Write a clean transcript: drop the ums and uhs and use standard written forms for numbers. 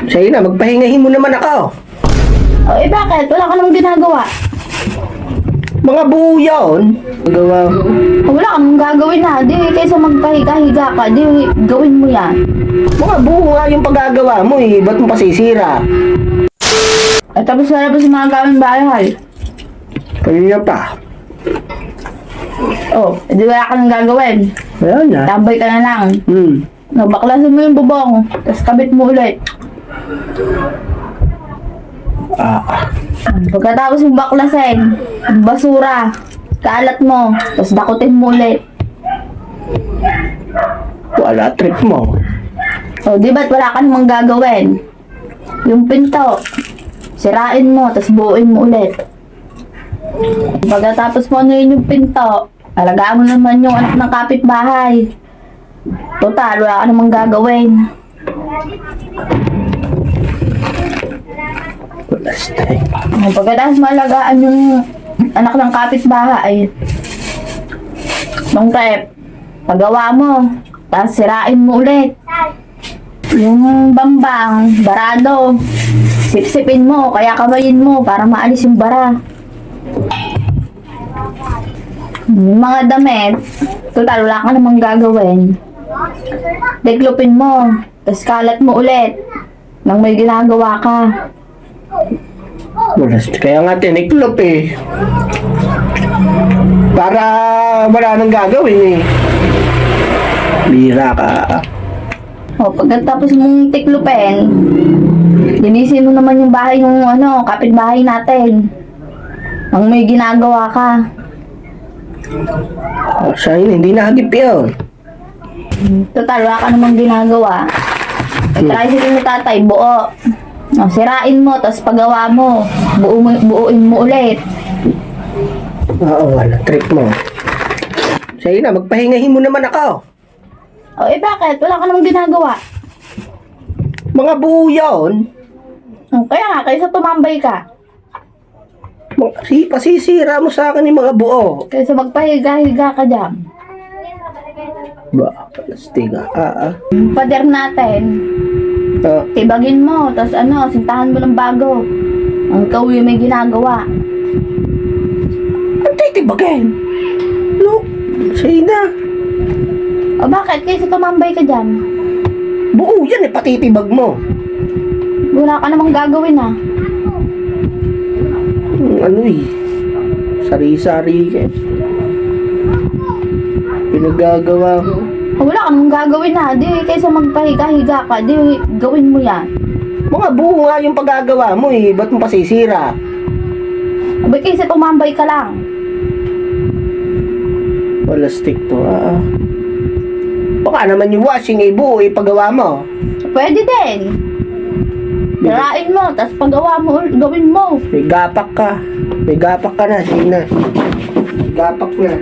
Sige na, magpahingahin mo naman ako. O bakit? Wala ka namang ginagawa. Mga buo yun. Magawa ko. Wala ka namang gagawin na. Di kaysa magpahiga-higa ka, di gawin mo yan. Mga buo nga yung paggagawa mo eh. Ba't mo pasisira? At tapos na sa mga gawing bahay. Kanina pa. Oh, di wala ka nang gagawin. Wala na. Tambay ka na lang. Baklasin mo yung bubong, tapos kabit mo ulit. Pagkatapos yung baklasin, basura, kalat mo, tapos dakutin mo ulit. Wala, trip mo. O, di ba't wala ka namang gagawin? Yung pinto, sirain mo, tapos buuin mo ulit. Pagkatapos mo ano yung pinto, alagaan mo naman yung anak ng kapitbahay. Total, wala ka namang gagawin. Plastic. Pagkatapos malagaan yung anak ng kapitbahay, nung trip, pagawa mo, tapos sirain mo ulit. Yung bambang, barado, sipsipin mo, kaya kamayin mo para maalis yung bara. Yung mga damit, total, wala ka namang gagawin. Deklopin mo, tapos kalat mo ulit nang may ginagawa ka. Plastic. Kaya nga tiniklop eh. Para wala nang gagawin eh. Bira ka. O, pagkatapos mong tiklopin, linisin mo naman yung bahay ng kapitbahay natin. Nang may ginagawa ka. Siya yun, hindi nahagip yun. Total, wala ka namang ginagawa. Tricycle ni tatay, buo. O, sirain mo, tapos pagawa mo, buuin mo ulit. Oo, wala, trip mo. Sige na, magpahingahin mo naman ako. O, bakit? Wala ka namang ginagawa. Mga buo yun. Kaya nga, kaysa tumambay ka. Pasisira mo sa akin yung mga buo. Kaysa magpahiga-higa ka dyan. Ba, plastic Pader natin, tibagin mo, tapos sintahan mo ng bago. Ang ikaw yung may ginagawa. Ang titibagin. No, sige na. O bakit? Kaysa tumambay ka dyan. Buo yan eh, patitibag mo. Wala ka namang gagawin Ano eh, sari-sari ka eh. Pinagagawa ko. Wala ka namang gagawin Di kaysa magpahiga-higa ka, di gawin mo yan. Mga buo nga yung paggagawa mo eh, ba't mo pasisira? Abay kaysa tumambay ka lang. Plastic to Baka naman yung washing ay buo eh, paggawa mo. Pwede din. Sirain mo, tapos pagawa mo, gawin mo. May gapak ka. May gapak ka na, sige na. May gapak na.